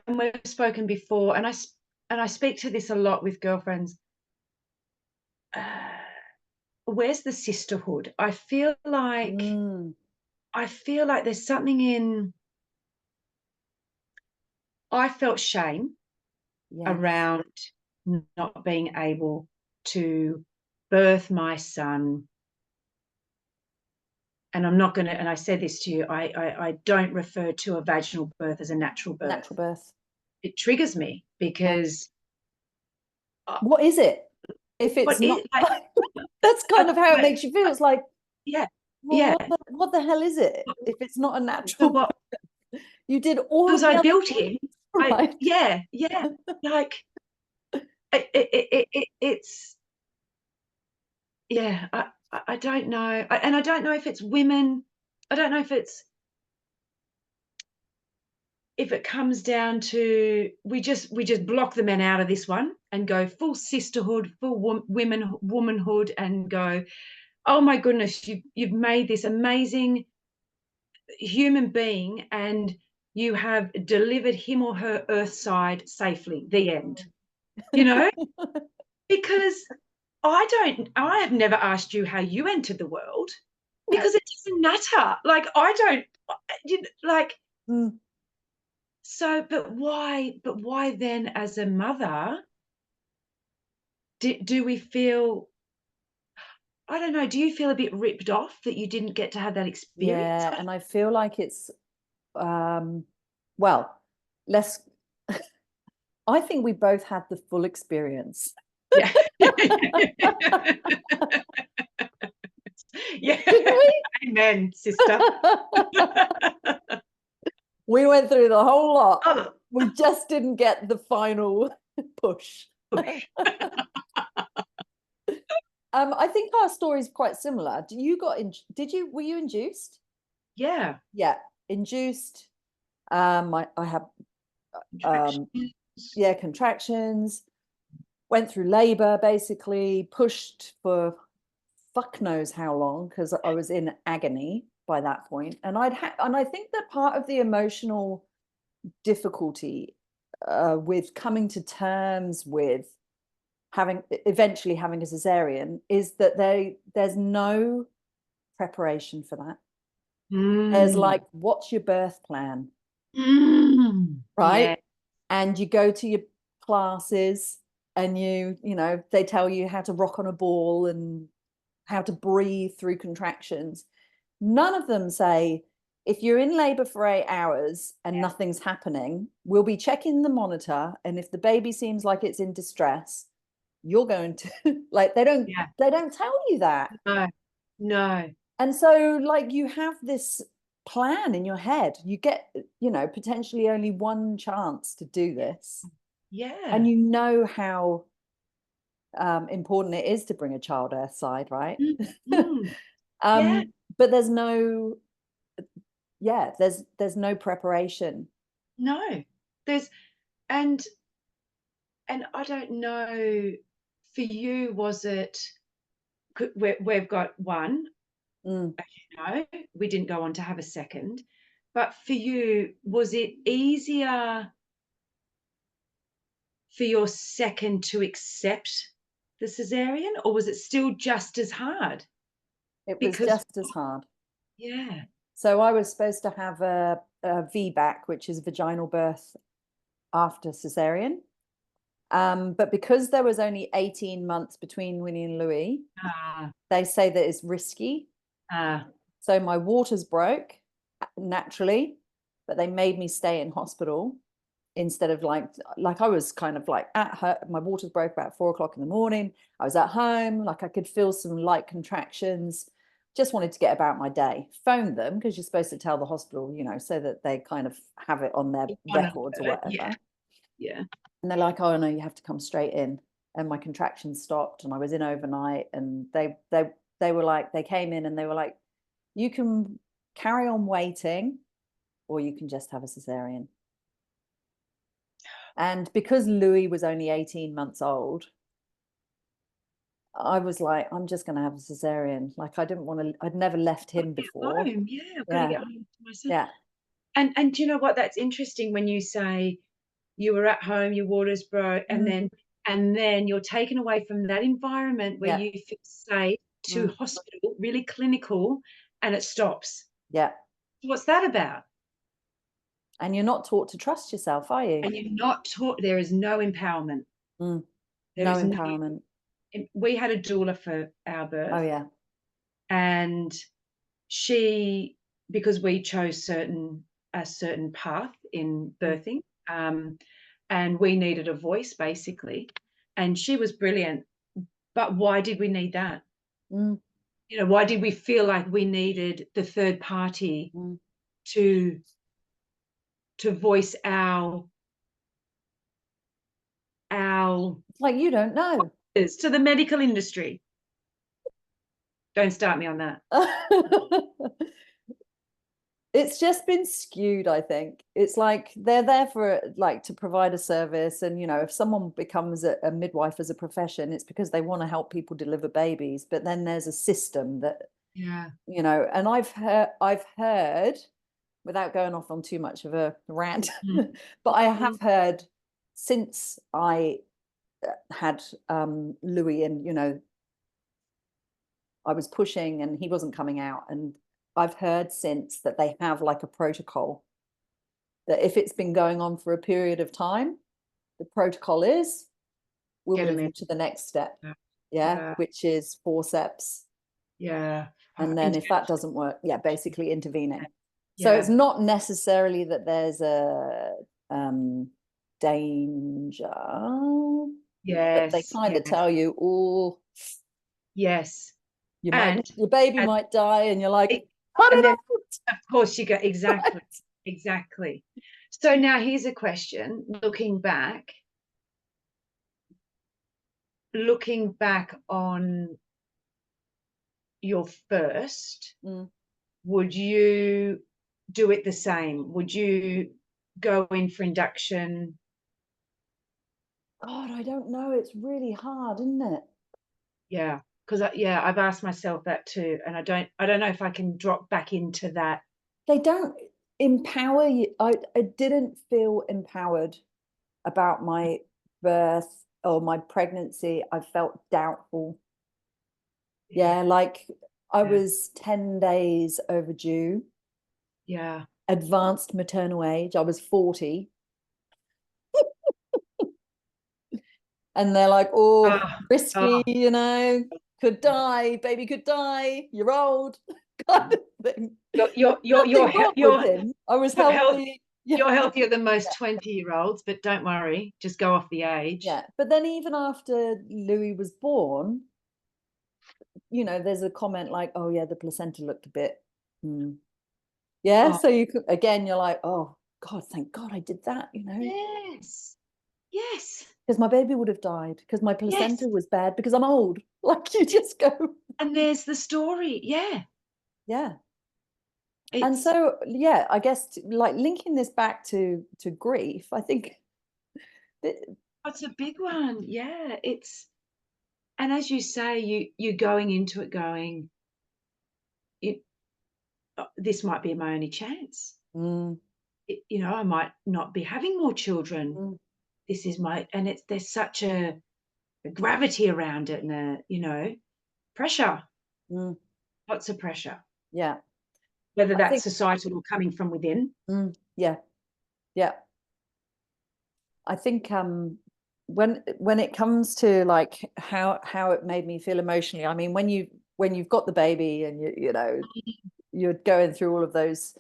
we've spoken before, and I speak to this a lot with girlfriends. Where's the sisterhood? I feel like there's something in. I felt shame around not being able to birth my son. And I'm not going to, and I said this to you, I don't refer to a vaginal birth as a natural birth. Natural birth. It triggers me because. What is it? If it's not, that's kind of how it makes you feel. It's like, what the hell is it? If it's not a natural birth? You did all of the I built in. Right. Like it's. Yeah, I don't know, and I don't know if it's women. I don't know if it comes down to we just block the men out of this one and go full sisterhood, full womanhood, and go, oh my goodness, you've made this amazing human being and you have delivered him or her earth side safely. The end. Because I have never asked you how you entered the world, because it doesn't matter. Like, I don't, like, so, but why then as a mother, do we feel, I don't know, do you feel a bit ripped off that you didn't get to have that experience? Yeah, and I feel like it's, well, less, I think we both had the full experience. Yeah. Yeah. Didn't we? Amen, sister. We went through the whole lot. Oh. We just didn't get the final push. I think our story is quite similar. Were you induced? Yeah. Yeah, induced. I had contractions. Went through labor, basically pushed for fuck knows how long, because I was in agony by that point. And I think that part of the emotional difficulty with coming to terms with eventually having a cesarean is that there's no preparation for that. There's like, what's your birth plan? Right? Yeah. And you go to your classes and they tell you how to rock on a ball and how to breathe through contractions. None of them say, if you're in labor for 8 hours and nothing's happening, we'll be checking the monitor, and if the baby seems like it's in distress, you're going to, like, they don't tell you that. No. And so like you have this plan in your head. You get, potentially only one chance to do this. Yeah. And you know how important it is to bring a child earthside, right? Mm. Yeah. But there's no, there's no preparation. No. There's and I don't know, for you, was it, we've got one, Mm. as you know, we didn't go on to have a second, but for you, was it easier for your second to accept the cesarean, or was it still just as hard? It was Because, just as hard. yeah. So I was supposed to have a VBAC, which is vaginal birth after cesarean. But because there was only 18 months between Winnie and Louis, Ah, they say that it's risky. ah, So my waters broke naturally, but they made me stay in hospital instead of like I was kind of like at her, my waters broke about 4 o'clock in the morning. I was at home, like I could feel some light contractions, just wanted to get about my day. Phoned them because you're supposed to tell the hospital, so that they kind of have it on their on records or alert, yeah, whatever. yeah. And they're like, oh no, you have to come straight in. And my contractions stopped and I was in overnight. And they were like, they came in and they were like, you can carry on waiting or you can just have a cesarean. And because Louis was only 18 months old, I was like, I'm just going to have a cesarean. Like I didn't want to, I'd never left him before. Home, yeah, I've got to Yeah. get home to myself. Yeah. And do you know what? That's interesting when you say you were at home, your waters broke, and then you're taken away from that environment where Yeah. you feel safe to hospital, really clinical, and it stops. Yeah. What's that about? And you're not taught to trust yourself, are you? And you're not taught. There is no empowerment. Mm. There No is no. empowerment. We had a doula for our birth, Oh yeah. and she, because we chose a certain path in birthing, and we needed a voice basically, and she was brilliant. But why did we need that? Mm. Why did we feel like we needed the third party to voice our Like you don't know. to the medical industry? Don't start me on that. It's just been skewed, I think. It's like they're there for like to provide a service. And if someone becomes a midwife as a profession, it's because they want to help people deliver babies. But then there's a system that, Yeah. and I've heard, without going off on too much of a rant, but I have heard since I had Louis and, I was pushing and he wasn't coming out. And I've heard since that they have like a protocol that if it's been going on for a period of time, the protocol is we'll Get move them in. to the next step. Yeah. Yeah. Which is forceps. Yeah. And then if that doesn't work, basically intervening. So Yeah. it's not necessarily that there's a danger, but they Yes. kind of tell you, oh, Yes. your baby And might die, and you're like, cut and it then out. of course you go, exactly. So now here's a question. Looking back on your first, would you do it the same? Would you go in for induction? God, I don't know. It's really hard, isn't it? Yeah, because I've asked myself that too, and I don't know if I can drop back into that. They don't empower you. I didn't feel empowered about my birth or my pregnancy. I felt doubtful. Yeah, like I was 10 days overdue. Yeah. Advanced maternal age. I was 40. And they're like, oh, risky, could die, baby could die, you're old, kind of thing. You're Nothing wrong with him. I was healthy. You're healthier than most 20-year-olds, but don't worry, just go off the age. Yeah, but then even after Louis was born, you know, there's a comment like, oh yeah, the placenta looked a bit, yeah. Oh, So you could, again, you're like, oh God, thank God I did that, you know, yes. Yes. because my baby would have died, because my Yes. placenta was bad, because I'm old. Like, you just go, And there's the story. Yeah. yeah. And It's so, yeah, I guess like linking this back to grief, I think that, it's a big one. Yeah. And as you say, you're going into it going, it, this might be my only chance. mm, I might not be having more children. mm, This is and there's such a gravity around it and pressure, mm, lots of pressure, yeah, whether I that's think, societal or coming from within. yeah, yeah. I think when it comes to like how it made me feel emotionally, I mean, when you've got the baby and you know you're going through all of those,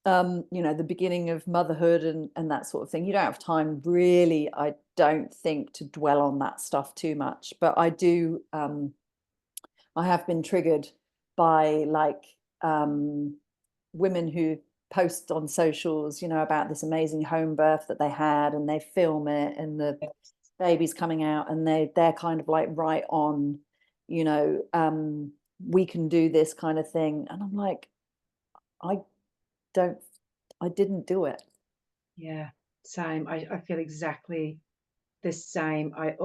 you know, the beginning of motherhood and that sort of thing, you don't have time really, I don't think, to dwell on that stuff too much. But I do, I have been triggered by like women who post on socials, you know, about this amazing home birth that they had, and they film it and the baby's coming out, and they're kind of like right on, you know, we can do this kind of thing. And I'm like, I don't, I didn't do it. Yeah, same. I feel exactly the same. I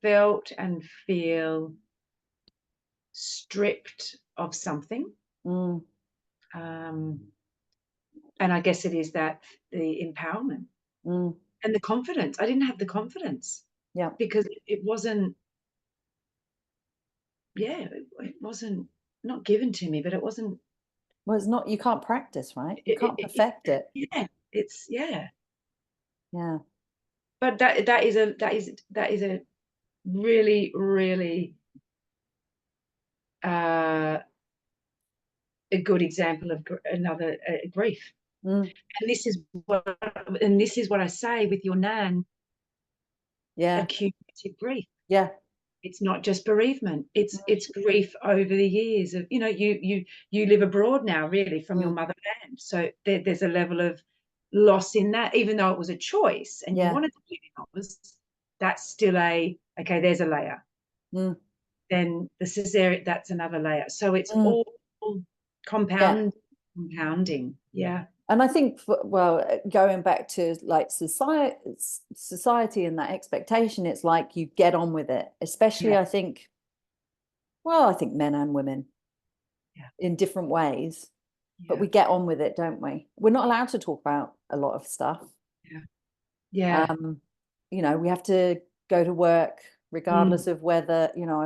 felt and feel stripped of something. Mm, Um, and I guess it is that the empowerment mm, and the confidence. I didn't have the confidence yeah. because it wasn't, yeah, it wasn't not given to me, but it wasn't, Well, it's not, you can't practice, right? You can't perfect yeah, it. yeah, it's, yeah. Yeah. But that is a really, really uh, a good example of another grief. Mm, And this is what I say with your nan, yeah. accumulative grief. Yeah. It's not just bereavement. Mm, It's grief over the years of, you live abroad now, really, from your mm, motherland. So there's a level of loss in that, even though it was a choice and you yeah. wanted to live in Oz, that's still okay, there's a layer. Mm, Then the cesarean, that's another layer. So it's mm, all yeah. compounding. Yeah. And I think, well, going back to like society and that expectation, it's like you get on with it, especially, Yeah. I think, well, I think men and women Yeah. in different ways, but Yeah. we get on with it, don't we? We're not allowed to talk about a lot of stuff. Yeah. Yeah. Um, you know, we have to go to work Mm. regardless of whether, you know,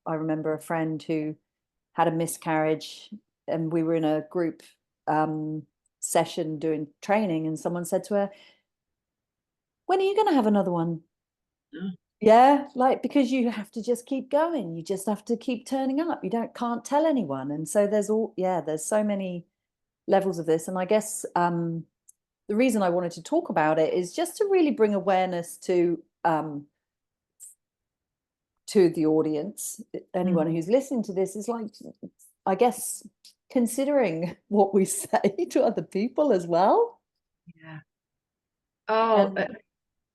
I remember a friend who had a miscarriage, and we were in a group um, session doing training, and someone said to her, when are you going to have another one? Oh, Yeah, like, because you have to just keep going. You just have to keep turning up. You can't tell anyone. And so there's so many levels of this. And I guess the reason I wanted to talk about it is just to really bring awareness to the audience. mm. Anyone who's listening to this is like, I guess, considering what we say to other people as well. Yeah. Oh, And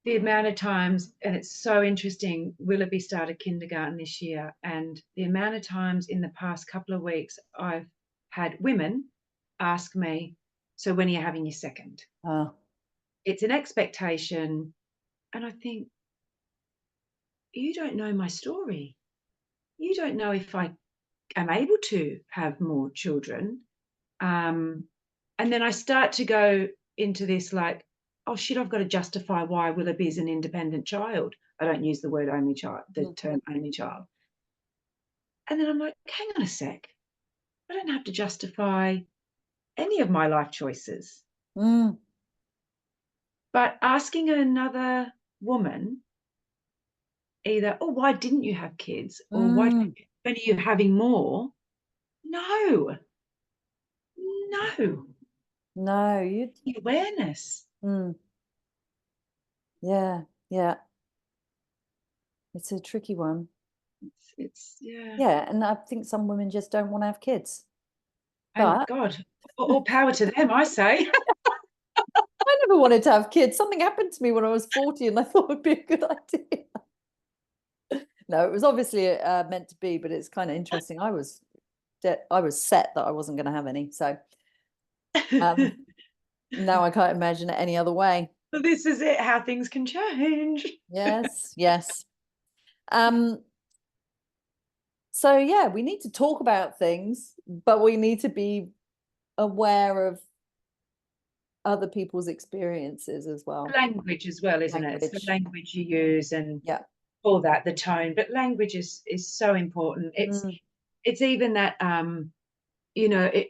the amount of times, and it's so interesting. Willoughby started kindergarten this year, and the amount of times in the past couple of weeks I've had women ask me, "So when are you having your second?" uh, It's an expectation, and I think, you don't know my story. You don't know if I am able to have more children. Um, and then I start to go into this like, oh shit, I've got to justify why Willoughby's an independent child. I don't use the word only child, the mm, term only child. And then I'm like, hang on a sec. I don't have to justify any of my life choices. mm, But asking another woman either, oh, why didn't you have kids? Or mm, when are you having more? No, no. no, you, The awareness. mm, yeah, yeah, it's a tricky one. It's yeah. Yeah, and I think some women just don't want to have kids. Oh But God, all power to them, I say. I never wanted to have kids. Something happened to me when I was 40 and I thought it would be a good idea. No, it was obviously meant to be, but it's kind of interesting. I was set that I wasn't going to have any. So um, now I can't imagine it any other way. Well, this is it, how things can change. Yes, yes. Um, so yeah, we need to talk about things, but we need to be aware of other people's experiences as well. Language as well, isn't it? It's the Language. language you use and Yeah. all that, the tone. But language is so important. Mm, It's even that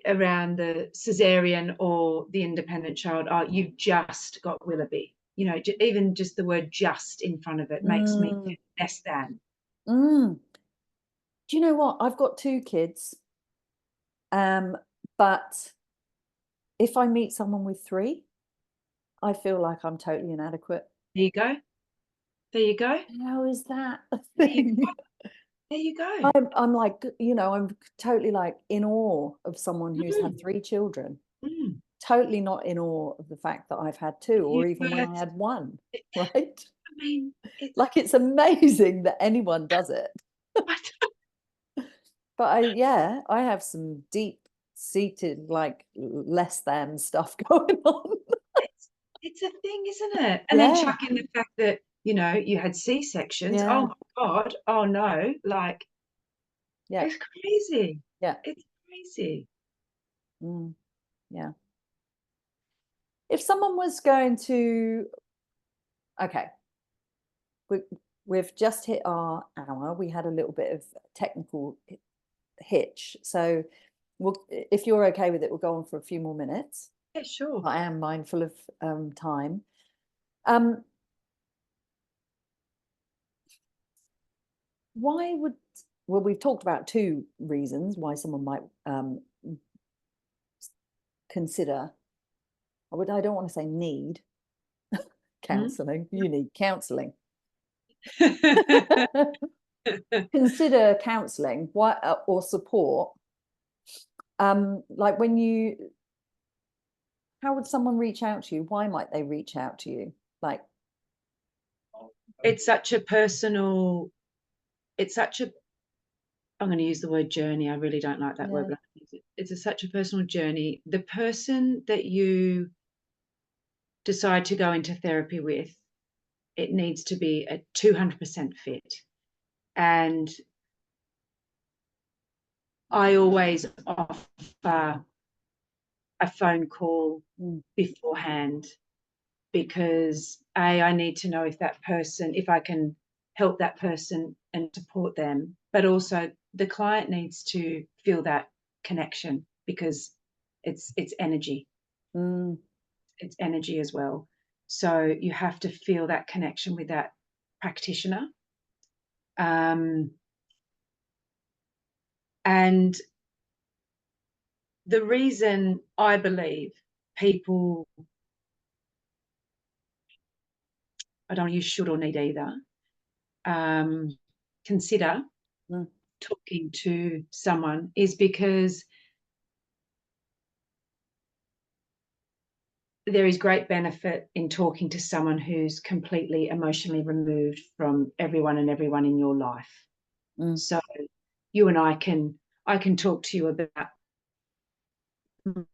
around the cesarean or the independent child, oh, you've just got Willoughby. Even just the word just in front of it makes me mm, feel less than. mm. Do you know what? I've got two kids, but if I meet someone with three, I feel like I'm totally inadequate. There you go. There you go. How is that a There you thing? go. There you go. I'm like, I'm totally like in awe of someone who's had Mm, three children. mm. Totally not in awe of the fact that I've had two, or You even when I birth. had one, I right? mean, it's. Like it's amazing that anyone does it. I But I have some deep seated, like less than stuff going on. It's a thing, isn't it? And then Yeah, chuck in the fact that, you had C-sections. Oh yeah, my God. Oh no. Like, yeah, it's crazy. yeah, It's crazy. mm, yeah. If someone was going to, okay, we, we've just hit our hour. We had a little bit of technical hitch. So if you're okay with it, we'll go on for a few more minutes. Yeah, sure. I am mindful of time. Um, why would, well, we've talked about two reasons why someone might consider, I don't want to say need Hmm? counselling. You need counselling. Consider counselling, or support. Like how would someone reach out to you? Why might they reach out to you? Like, It's such a personal, it's such a, I'm going to use the word journey. I really don't like that word, yeah, but it's such a personal journey. The person that you decide to go into therapy with, it needs to be a 200% fit. And I always offer a phone call mm, beforehand because I need to know if I can help that person and support them, but also the client needs to feel that connection because it's energy. mm, It's energy as well. So you have to feel that connection with that practitioner. Um, and the reason I believe people, I don't use should or need either, consider mm, talking to someone is because there is great benefit in talking to someone who's completely emotionally removed from everyone and everyone in your life. mm, So you and I can talk to you about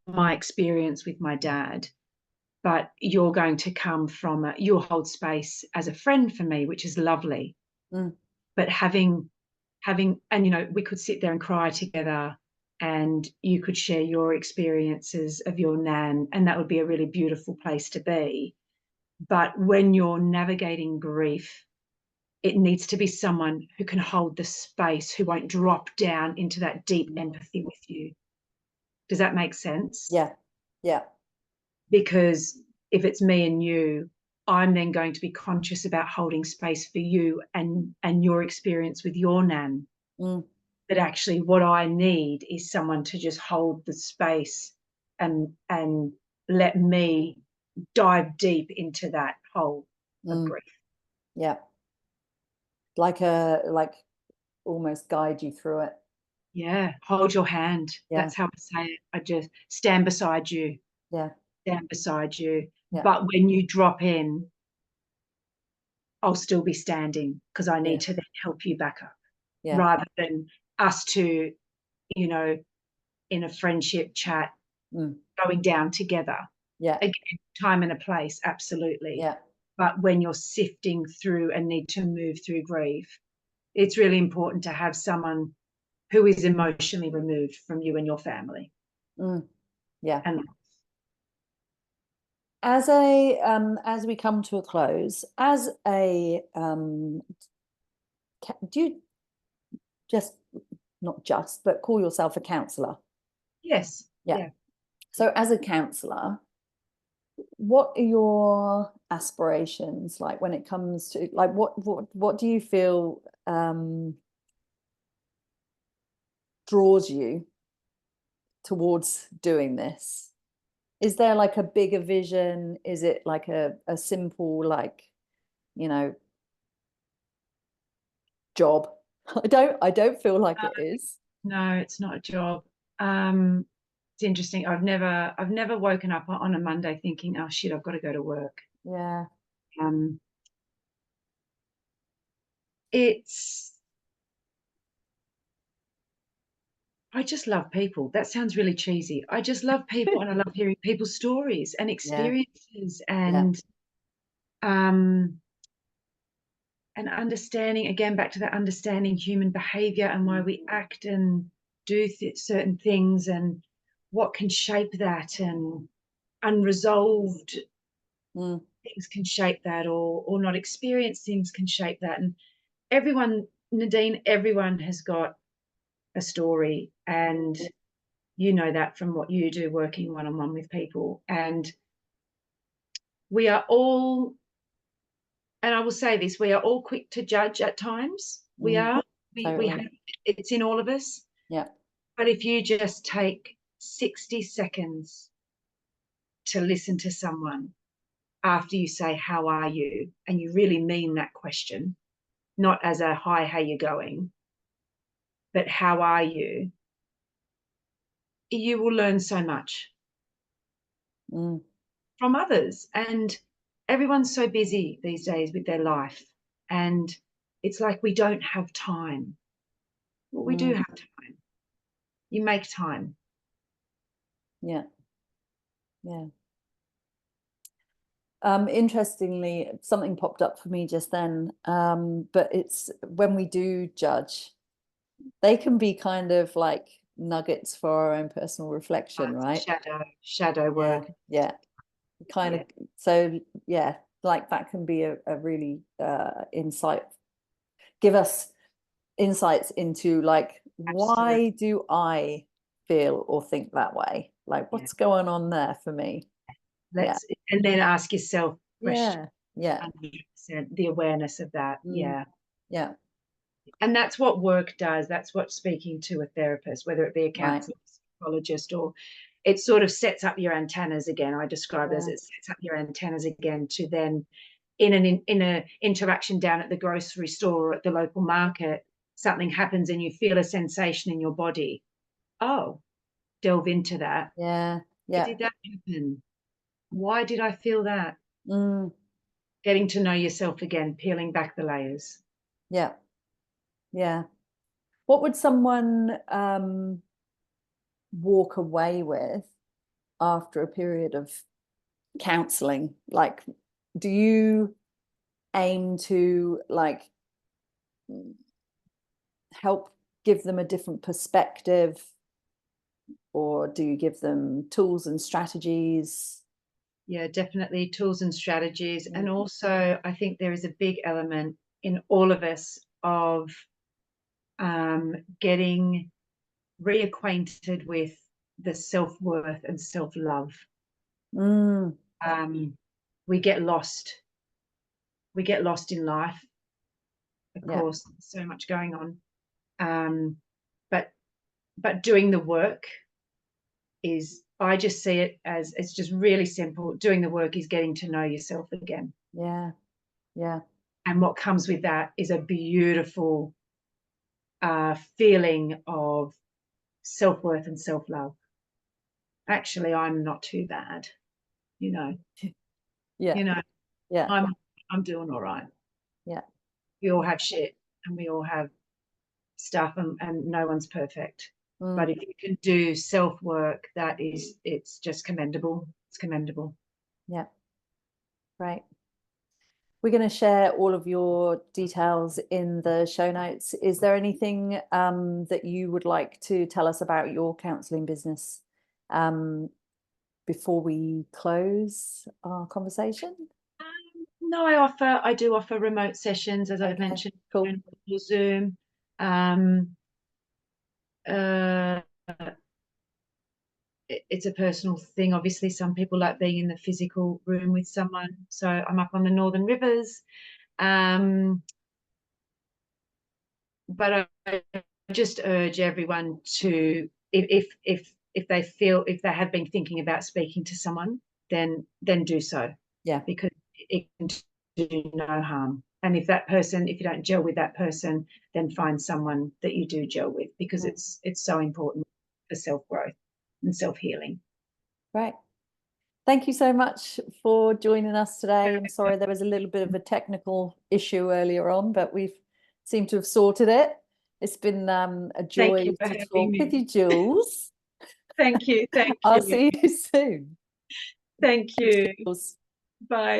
my experience with my dad, but you're going to come from you'll hold space as a friend for me, which is lovely. mm, But having and we could sit there and cry together and you could share your experiences of your nan, and that would be a really beautiful place to be. But when you're navigating grief, it needs to be someone who can hold the space, who won't drop down into that deep empathy with you. Does that make sense? yeah, yeah, Because if it's me and you, I'm then going to be conscious about holding space for you and your experience with your nan. mm, But actually what I need is someone to just hold the space and let me dive deep into that hole of mm, grief. yeah. Like almost guide you through it. Yeah, hold your hand. Yeah. That's how I say it. I just stand beside you, Yeah. stand beside you. Yeah. But when you drop in, I'll still be standing because I Yeah. need to then help you back up Yeah. rather than us two, you know, in a friendship chat Mm. going down together. Yeah. Again, time and a place, absolutely. Yeah. But when you're sifting through and need to move through grief, it's really important to have someone who is emotionally removed from you and your family. Mm. Yeah. And As we come to a close, as a do you just not just but call yourself a counselor? yes, Yeah. yeah. So as a counselor, what are your aspirations like when it comes to like what do you feel draws you towards doing this? Is there like a bigger vision? Is it like a simple like, you know, job? I don't feel like it is. No, it's not a job. It's interesting. I've never woken up on a Monday thinking, oh shit, I've got to go to work. Yeah. Um, it's I just love people. That sounds really cheesy. I just love people and I love hearing people's stories and Yeah. experiences Yeah. um and understanding, again back to that, understanding human behavior and why we act and do certain things and what can shape that, and unresolved Mm. things can shape that, or not experienced things can shape that. And everyone, Nadine, everyone has got a story, and you know that from what you do working one-on-one with people. And we are all, and I will say this, we are all quick to judge at times. We Mm. are. We Totally. have, it's in all of us. Yeah. But if you just take 60 seconds to listen to someone after you say, how are you? And you really mean that question, not as a hi, how you going, but how are you? You will learn so much Mm. from others. And everyone's so busy these days with their life. And it's like we don't have time. Well, we do Mm. have time. You make time. Yeah. Yeah. Interestingly, something popped up for me just then. But it's when we do judge, they can be kind of like nuggets for our own personal reflection, right? Shadow Yeah. work. Yeah. Kind Yeah, of. So yeah, like that can be a really insight, give us insights into like absolutely. why do I feel or think that way? Like Yeah. what's going on there for me? Yeah. Let's, and then ask yourself questions. Yeah. Yeah. 100%, the awareness of that. Mm. Yeah. Yeah. And that's what work does. That's what speaking to a therapist, whether it be a Right. counselor, psychologist, or it sort of sets up your antennas again. I describe it as Yeah. it sets up your antennas again to then in a interaction down at the grocery store or at the local market, something happens and you feel a sensation in your body. Oh, delve into that. Yeah. Why Yeah. did that happen? Why did I feel that? Mm. Getting to know yourself again, peeling back the layers. Yeah. Yeah. What would someone walk away with after a period of counseling? Like, do you aim to like help give them a different perspective, or do you give them tools and strategies? Yeah, definitely tools and strategies. Mm. And also, I think there is a big element in all of us of getting reacquainted with the self worth and self love. Mm. Um, we get lost. We get lost in life, of Yeah. course, so much going on. Um, but doing the work is, I just see it as, it's just really simple. Doing the work is getting to know yourself again. Yeah. Yeah. And what comes with that is a beautiful feeling of self-worth and self-love. Actually, I'm not too bad, you know. Yeah. You know, Yeah. I'm doing all right. Yeah. We all have shit and we all have stuff, and no one's perfect. But if you can do self-work, it's just commendable. It's commendable. Yeah. Right. We're going to share all of your details in the show notes. Is there anything that you would like to tell us about your counselling business before we close our conversation? No, I do offer remote sessions, as I've mentioned, cool. or Zoom. It's a personal thing. Obviously, some people like being in the physical room with someone. So I'm up on the Northern Rivers. But I just urge everyone to, if they have been thinking about speaking to someone, then do so. Yeah. Because it can do no harm. And if you don't gel with that person, then find someone that you do gel with, because it's so important for self-growth and self-healing. Right. Thank you so much for joining us today. I'm sorry there was a little bit of a technical issue earlier on, but we've seemed to have sorted it. It's been a joy to talk with you, Jules. Thank you. Thank you. I'll see you soon. Thank you. Jules. Bye.